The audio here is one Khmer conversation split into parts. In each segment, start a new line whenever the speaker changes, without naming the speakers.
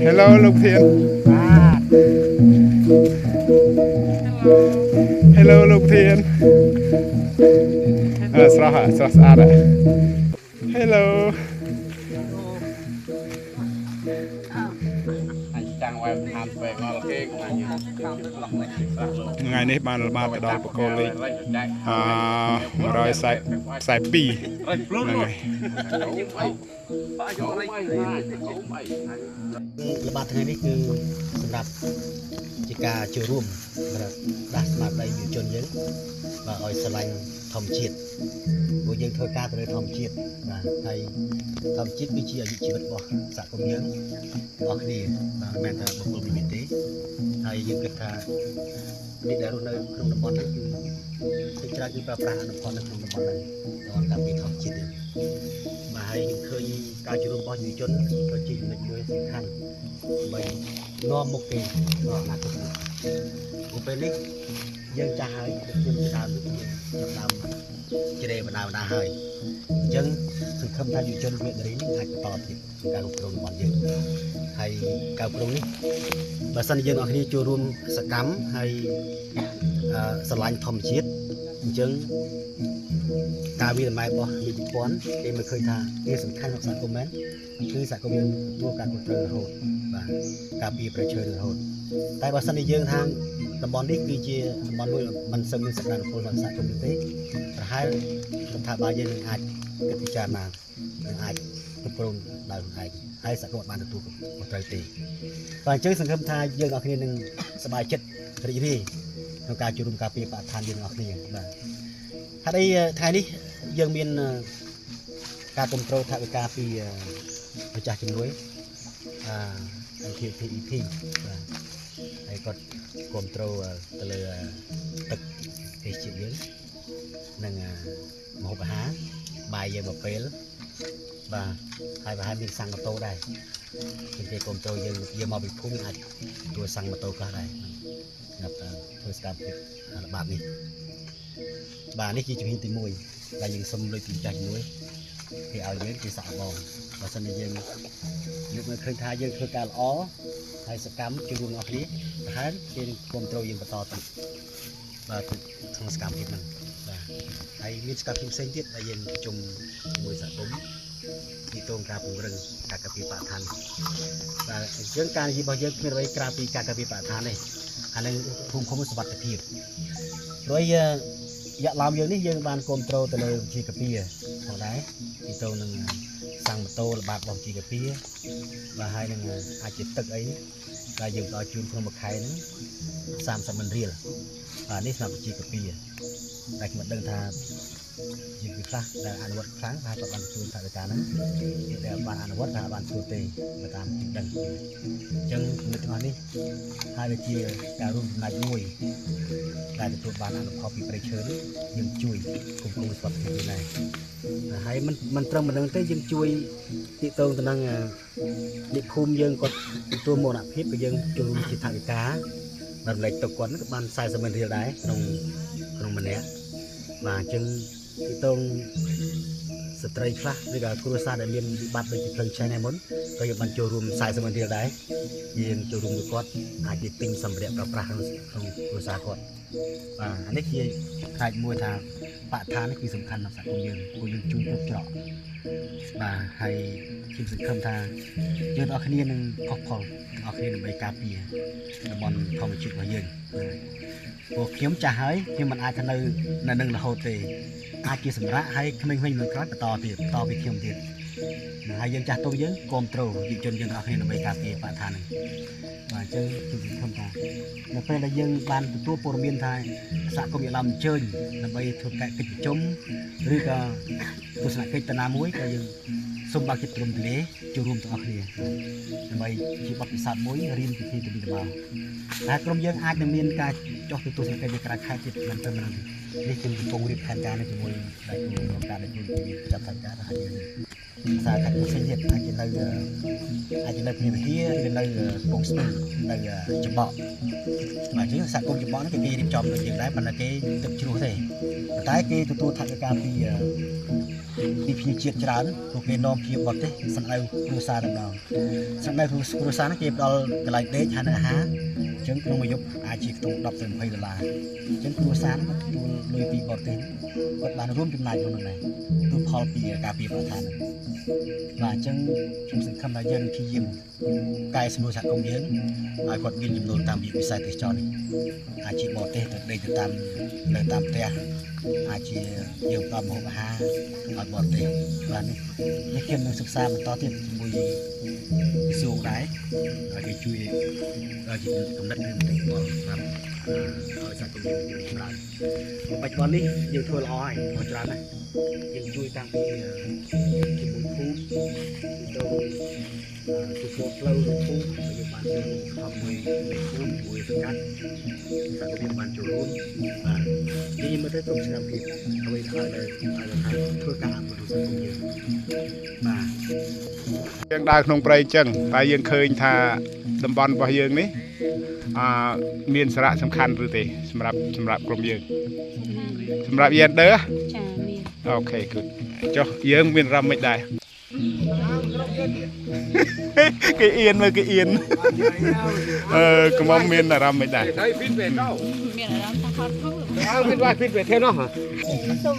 Hello លោកធាន Hello លោកធានស្រស់ស្អាត Hello ថ្ងៃនេះបានល្បាតទៅដល់បកគោលេខ142ហ្នឹងហើយ
ល្បាតថ្ងៃនេះគឺសម្រាប់ជាការចូលរួមដាស់ស្មារតីយុវជនយើងបាទឲ្យស្រឡាញ់ធម្មជាតិព្រោះយើងធ្វើការទៅលើធម្មជាតិបាទហើយធម្មជាតិគឺជាអាយុជីវិតរបស់សហគមន៍យើងទាំងអស់គ្នាបាទមិនមែនថាបុគ្គលមួយទេហើយយើងគិតថានេះដែលរស់នៅក្នុងតំបន់នេះគឺច្រើនគឺប្រើប្រាស់អនុផលនៅក្នុងតំបន់ហ្នឹងដល់ការពីធម្មជាតិនេះបាទហើយយើងឃើញការចូលរួមរបស់យុវជនក៏ជាចំណុចមួយសំខាន់ដើម្បីនាំមុខទៅដល់អនាគតនៅពេលនេះយើងចាស់ហើយខ្ញុំដើរចាប់ដើមជ្រេបណ្ដាហើយអញ្ចឹងសង្ឃឹមថាយុវជនមេដារីនេះអាចបន្តទៀតក្នុងការគ្រប់គ្រងរបស់យើងហើយការគ្រប់គ្រងនេះបើសិនជាយើងអរគ្នាចូលរួមសកម្មហើយស្រឡាញ់ធម្មជាតិអញ្ចឹងការវិនិច្ឆ័យរបស់យុវជនគេមើលឃើញថាវាសំខាន់ក្នុងសហគមន៍មែនគឺសហគមន៍យើងទទួលការគ្រប់គ្រងរហូតបាទការពារប្រឈើរហូតតែបើសិនជាយើងថាតំបន់នេះគឺជាតំបន់មួយមិនសូវមានសក្តានុពលក្នុងសហគមន៍ទេប្រហែលរដ្ឋាភិបាលយើងនឹងអាចគិតពិចារណានឹងអាចគ្រប់គ្រងដោយខ្លួនឯងហើយសហគមន៍បានទទួលខុសត្រូវទេបាទអញ្ចឹងសង្ឃឹមថាយើងអ្នកគ្នានឹងសប្បាយចិត្តរីករាយក្នុងការចូលរួមការពារបរិស្ថានយើងអ្នកគ្នាបាទហើយថ្ងៃនេះយើងមានការគ្រប់គ្រងថវិកាពីម្ចាស់ជំនួយNTTEP បាទហើយគាត់គ្រប់គ្រងទៅលើទឹកទេសជាតិយើងនិងម្ហូបអាហារបាយយើងមួយពេលបាទហើយប្រហែលមានសាំងម៉ូតូដែរគេគ្រប់គ្រងយើងមកពីភូមិអាចទទួលសាំងម៉ូតូខ្លះដែរសម្រាប់ធ្វើសកម្មភាពល្បាតនេះបាទនេះជាជំហានទី1ដែលយើងសុំលុយពីម្ចាស់ជំនួយគេឲ្យយើងគេសាក់បងបើសិនជាយើងលើកមើលឃើញថាយើងធ្វើការល្អហើយសកម្មជួយរួមអ្នកគ្នាប្រហែលគេនឹងគ្រប់គ្រងយើងបន្តទៅបាទក្នុងសកម្មភាពហ្នឹងបាទហើយមានសកម្មភាពផ្សេងទៀតដែលយើងប្រជុំជាមួយសហគមន៍ទីតងការពង្រឹងការការពារបរិស្ថានបាទអញ្ចឹងការនិយាយរបស់យើងគ្មានអ្វីក្រៅពីការការពារបរិស្ថានទេអានឹងភូមិឃុំសុវត្ថិភាពដោយយ៉ាក់ឡោមយើងនេះយើងបានគ្រប់គ្រងទៅលើវិជាកាពីផងដែរទីតងនឹងសាំងម៉ូតូល្បាតរបស់វិជាកាពីបាទហើយនឹងអាចជាទឹកអីដែលយើងដល់ជូនក្នុងមួយខែហ្នឹង30,000 រៀលបាទនេះសម្រាប់វិជាកាពីតែខ្ញុំមិនដឹងថា យើងគឺខ្លះដែលអនុវត្តខ្លាំងហើយក៏បានទទួលថាការហ្នឹងដែលបានអនុវត្តថាបានទទួលទេទៅតាមទីដឹងអញ្ចឹងនៅទាំងអស់នេះហើយដែលជាការរួមចំណែកមួយដែលទទួលបានអនុផលពីប្រៃឈើនេះយើងជួយគុំគង់សុខភាពនេះដែរហើយមិនត្រឹមប៉ុណ្្នឹងទេយើងជួយទាក់ទងទៅនឹងនិភូមិយើងគាត់ទទួលមរណភាពក៏យើងជួយជាថវិកាដល់លេខទៅគាត់ក៏បាន40ម៉ឺនរៀលដែរក្នុងម្នាក់បាទអញ្ចឹងទីតងស្ត្រីខ្លះឬក៏គ្រួសារដែលមានវិបត្តិដូចជាភ្លើងឆេះនេះមុនក៏យើងបានចូលរួម40ម៉ឺនរៀលដែរយើងចូលរួមមួយគាត់អាចទៅទិញសម្ភារៈប្រើប្រាស់ក្នុងគ្រួសារគាត់បាទអានេះជាផ្នែកមួយថាបរិស្ថាននេះគឺសំខាន់ក្នុងសហគមន៍យើងព្រោះយើងជួយគ្រប់ច្រកបាទហើយខ្ញុំសង្ឃឹមថាយើងទាំងអស់គ្នានឹងខុសផលទាំងអស់គ្នាដើម្បីការពារតំបន់ធម្មជាតិរបស់យើងព្រោះខ្ញុំចាស់ហើយខ្ញុំមិនអាចទៅនៅនឹងរហូតទេអាចជាសម្រាប់ឲ្យក្មេងៗមួយក្រោយបន្តពីខ្ញុំទៀតហើយយើងចាស់ទុំយើងគ្រប់គ្រងយុវជនយើងទាំងអស់គ្នាដើម្បីការពារបរិស្ថាននេះបាទអញ្ចឹងខ្ញុំសង្ឃឹមថានៅពេលដែលយើងបានទទួលព័ត៌មានថាសហគមន៍យើងឡើងអញ្ជើញដើម្បីធ្វើកិច្ចប្រជុំឬក៏ទស្សនកិច្ចទៅណាមួយក៏យើងសូមបើកចិត្តទ្រង់ទលាចូលរួមទាំងអស់គ្នាដើម្បីជាបទពិសោធន៍មួយរៀនពីទីទៅមកតែក្រុមយើងអាចនឹងមានការចុះទៅទស្សនកិច្ចនៅក្រៅខេត្តទៀតមិនទៅមិននេះខ្ញុំកំពុងរៀបផែនការនេះជាមួយដៃគូក្នុងការដែលជួយចាប់ថវិកាហើយសារខាត់ផ្សេងទៀតអាចនៅភ្នំវិហារឬនៅពងស្ទឹងនៅចំបក់បាទជាងសហគមន៍ចំបក់នេះគេរៀបចំដូចយើងដែរប៉ុន្តែគេទឹកជ្រោះទេប៉ុន្តែគេទទួលថវិកាពីភ្ញៀវជាតិច្រើនព្រោះគេនាំភ្ញៀវបរទេសសម្ដៅគ្រួសារម្ដងសម្ដៅគ្រួសារនេះគេផ្ដល់កន្លែងដេកហើយនិងអាហារអញ្ចឹងក្នុងមួយយប់អាចជាខ្ទង់10ទៅ20ដុល្លារអញ្ចឹងគ្រួសារហ្នឹងទទួលលុយពីបរទេសគាត់បានរួមចំណែកក្នុងនោះដែរទូផលពីការពីបរិស្ថានបាទអញ្ចឹងខ្ញុំសង្ឃឹមថាយើងព្យាយាមកែសម្រួលសហគមន៍យើងឲ្យគាត់មានចំនួនតាមវិស័យទេសចរនេះអាចជាបរទេសទៅដេកទៅតាមផ្ទះអាចជាយើងផ្ដល់ម្ហូបអាហារឲ្យបរទេសបាទនេះខ្ញុំនឹងសិក្សាបន្តទៀតជាមួយក្រសួងដែរហើយគេជួយដល់ជាកំណត់ឬមតិពលសម្រាប់ឲ្យសហគមន៍យើងច្រើនបច្ចុប្បន្ននេះយើងធ្វើល្អហើយច្រើនណាស់យើងជួយតាំងពីជាមួយភូមិទៅទទួលផ្លូវភូមិយើងបានចូលរួមខំមួយភូមិមួយសង្កាត់សហគមន៍បានចូលរួមបាទនេះមើលទៅក្រុមស្នាមភាពអ្វីដែលធ្វើការអភិវឌ្ឍសហគមន៍យើងបាទ
យើងដើរក្នុងព្រៃចឹងតែយើងឃើញថាតំបន់របស់យើងនេះមានសារៈសំខាន់ឬទេសម្រាប់ក្រុមយើងសម្រាប់យើងដើរ
ចាមាន
អូខេ good ចុះយើងមានអារម្មណ៍មិនដែរគេអៀនមើលគេអៀនកំមមានអារម្មណ៍មិនដែរ
មានអារម្មណ៍ថាខត់ផង
មានវាពីប្រទេសនោះ
សូម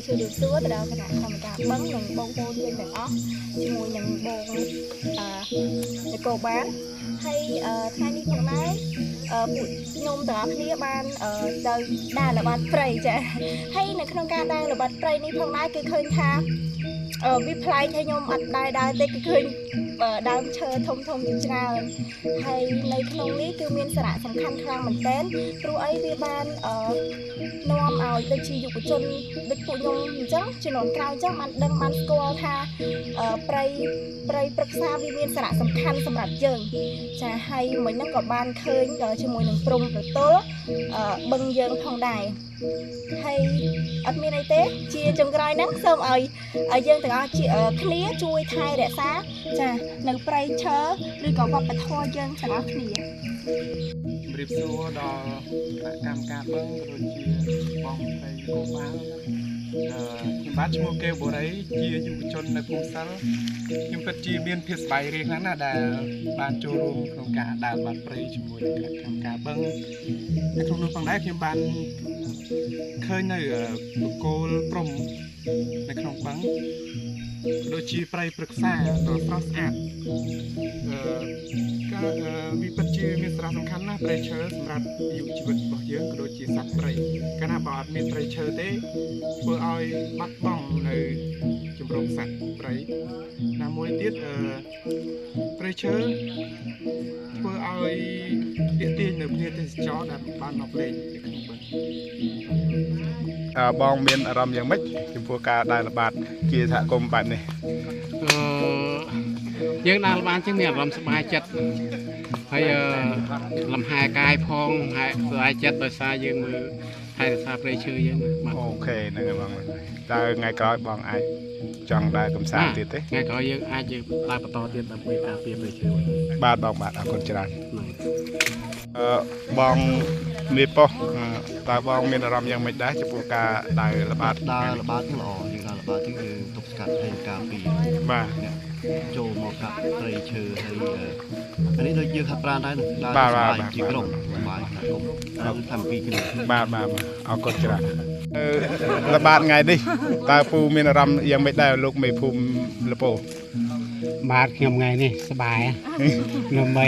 ជួយសួរទៅដល់គណៈកម្មការបឹងនិងបងប្អូនយើងទាំងអស់ជាមួយនឹងបងនគរបាលហើយថ្ងៃនេះផងដែរពួកខ្ញុំទាំងអស់គ្នាបានទៅដើរល្បាតព្រៃចាហើយនៅក្នុងការដើរល្បាតព្រៃនេះផងដែរគឺឃើញថាវាប្លែកហើយខ្ញុំអត់ដើរទេគឺឃើញដើមឈើធំជាច្រើនហើយនៅក្នុងនេះគឺមានសារៈសំខាន់ខ្លាំងមែនទែនព្រោះអីវាបាននាំឲ្យដូចជាយុវជនដូចពួកខ្ញុំអញ្ចឹងជំនាន់ក្រោយអញ្ចឹងបានដឹងបានស្គាល់ថាព្រៃព្រឹក្សាវាមានសារៈសំខាន់សម្រាប់យើងចាហើយមិញហ្នឹងក៏បានឃើញជាមួយនឹងព្រំប្រទល់បឹងយើងផងដែរហើយអត់មានអីទេជាចុងក្រោយហ្នឹងសូមឲ្យយើងទាំងអស់គ្នាជួយថែរក្សាចានៅព្រៃឈើឬក៏វប្បធម៌យើងទាំងអស់គ្នា
ជំរាបសួរដល់គណៈកម្មការបឹងក៏ដូចជាបងប្អូនគូបាលខ្ញុំបាទឈ្មោះកេវបូរីជាយុវជននៅភូមិសិលខ្ញុំពិតជាមានភាពសប្បាយរីកខ្លាំងណាស់ដែលបានចូលរួមក្នុងការដើរបាត់ព្រៃជាមួយនឹងគណៈកម្មការបឹងនៅក្នុងនោះផងដែរខ្ញុំបានឃើញនៅបកគោលព្រំនៅក្នុងបឹងដូចជាព្រៃព្រឹក្សាដ៏ស្រស់ស្អាតការវាពិតជាមានសារៈសំខាន់ណាស់ព្រៃឈើសម្រាប់ជីវជីវិតរបស់យើងក៏ដូចជាសត្វព្រៃកាលណាបើអត់មានព្រៃឈើទេធ្វើឲ្យបាត់បង់នៅជំរំសត្វព្រៃណាមួយទៀតព្រៃឈើធ្វើឲ្យទាក់ទាញនៅភ្ញៀវទេសចរដែលបានមកលេងនៅក្នុងបឹង
បងមានអារម្មណ៍យ៉ាងម៉េចចំពោះការដែលល្បាតជាសហគមន៍បែបនេះ
យើងដើរបានជាមានអារម្មណ៍សប្បាយចិត្តហើយលំហែកាយផងហើយសប្បាយចិត្តដោយសារយើងមើលថែរក្សាព្រៃឈើយើងបាទ
អូខេហ្នឹងហើយបងតើថ្ងៃក្រោយបងអាចចង់ដែរកំសាន្តទៀតទេ
ថ្ងៃក្រោយយើងអាចយើងដើរបន្តទៀតដើម្បីការពារព្រៃឈើ
បាទបងបាទអរគុណច្រើនបងនេះប៉ុសតើបងមានអារម្មណ៍យ៉ាងម៉េចដែរចំពោះការដើរល្បាត
ដើរល្បាតហ្នឹងល្អយើងដើរល្បាតហ្នឹងគឺទប់ស្កាត់ហើយការពារ
បាទ
ចូលមកកាប់ព្រៃឈើហើយអានេះដូចយើងហាត់ប្រាណដែរនឹងដើរ
បាទ
ស
បាទ
ប្បាយជាក្រុមសប្បាយសហគមន៍ដើរតាមពីគ្នា
បាទបាទអរគុណច្រើនល្បាតថ្ងៃនេះតើពូមានអារម្មណ៍យ៉ាងម៉េចដែរលោកមេភូមិលពោ
បាទខ្ញុំថ្ងៃនេះសប្បាយខ្ញុំបី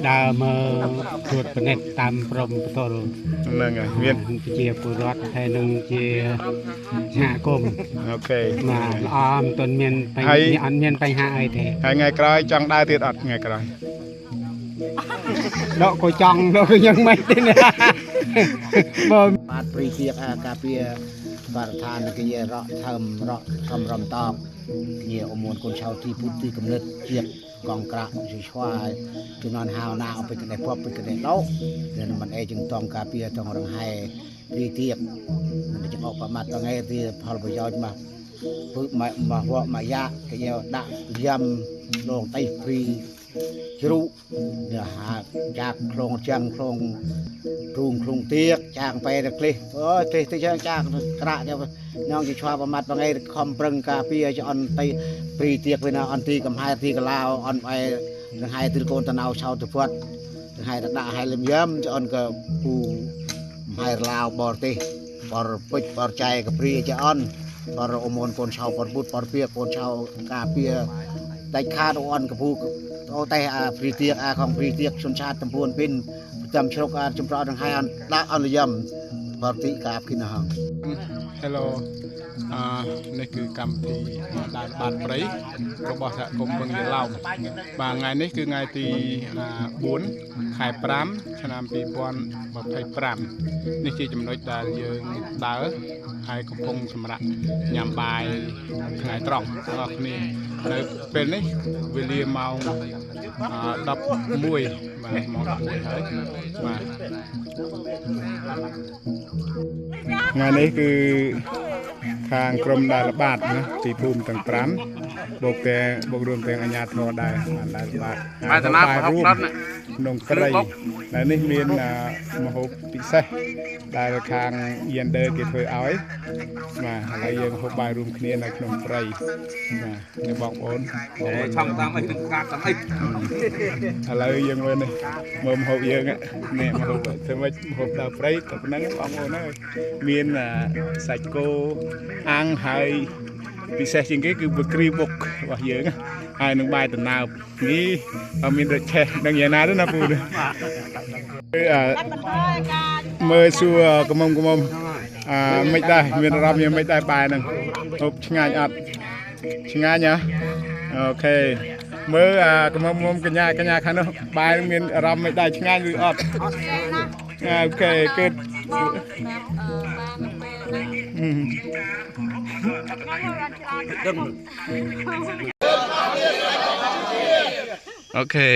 ដើរមើលត្រួតពិនិត្យតាមព្រំផ្ទាល់
ហ្នឹងហើយមាន
ជាពលរដ្ឋហើយនឹងជាសហគមន៍
អូខេ
បាទល្អមិនទាន់មានបញ្ហាអត់មានបញ្ហាអីទេ
ហើយថ្ងៃក្រោយចង់ដើរទៀតអត់ថ្ងៃក្រោយ
ដកក៏ចង់ដកក៏យ៉ាងម៉េចទេណាបើ
បាទព្រីទៀកការពារបរិស្ថានគេរកថើមរកសំរំតបជាអមូនកូនឆៅទីពុទ្ធទីកំណត់ជាតិកងក្រាក់ជាឆ្វាយជំនាន់ហៅណាអពីកណេះពពពីកណេះដោដែលមិនអីจึงតងការពារតងរងហែព្រីទៀកមិនចឹងអបប្រមាថថ្ងៃទីផលប្រយោជន៍មកពឹកមកវកមកយ៉ាគេដាក់យ៉ាំលងតៃព្រីជ្រូកនេះហាចាក់ខ្លងចាំងខ្លងរូងខ្លងទៀកចាក់បែទៅគ្លេះអូយទេចាក់ក្រាក់ញងជាឆ្វាប្រមាថថ្ងៃខំប្រឹងការពារចអន់តៃព្រីទៀកវិញអន់ទីកំហែទីកឡាវអន់អែនឹងហែទីកូនតណៅឆោទៅគាត់នឹងហែដាក់ហែលឹមយ៉ាំចអន់ក៏ពូហែឡាវបរទេសបរពេជ្របរចៃកព្រីចអន់បរអមូនកូនឆៅបរពុតបរពៀកូនឆៅការពារដាច់ខាតអន់កពូអូតែព្រីទៀកของព្រីទៀកชนชาติตำบลពិនប្រចាំជ្រុកចំប្រអនឹងហើយដាក់អនលយមបរតិកាបគិនហង
Hello នេះគឺកម្មវិធីដើរល្បាតព្រៃរបស់សហគមន៍បឹងយាឡោមបាទថ្ងៃនេះគឺថ្ងៃទី4ខែ5ឆ្នាំ2025នេះជាចំណុចដែលយើងដើរហើយកំពុងសម្រាប់ញ៉ាំបាយថ្ងៃត្រង់បងប្អូនគ្នានៅពេលនេះវេលាម៉ោង11បាទម៉ោង11ហើយបាទថ្ងៃនេះគឺខាងក្រុមដើរល្បាតណាពីភូមិទាំង5បូករួមទាំងអាជ្ញាធរដែរដើរល្បាតហើយរួមក្នុងព្រៃដែលនេះមានម្ហូបពិសេសដែលខាង Yender គេធ្វើឲ្យបាទហើយយើងហូបបាយរួមគ្នានៅក្នុងព្រៃបាទនេះបងប្អូនឆំតាមអីនឹងកាត់តាមអីឥឡូវយើងមើលនេះមើលម្ហូបយើងនេះម្ហូបធ្វើម៉េចម្ហូបដើរព្រៃតែប៉ុណ្ណឹងបងប្អូនហើយមានសាច់គោអាំងហើយពិសេសជាងគេគឺប៊ឺគ្រីបុករបស់យើងហើយនឹងបាយតំណើបនេះអត់មានរឆេះដឹងយ៉ាងណាទេណាពូមើលសួរកំមុំមិនដែរមានអារម្មណ៍យ៉ាងមិនដែរបាយហ្នឹងហូបឆ្ងាញ់អត់ឆ្ងាញ់ហ៎អូខេមើលកំមុំកញ្ញាខាងនោះបាយមានអារម្មណ៍មិនដែរឆ្ងាញ់ឬអត់អូខេគឺអូខេ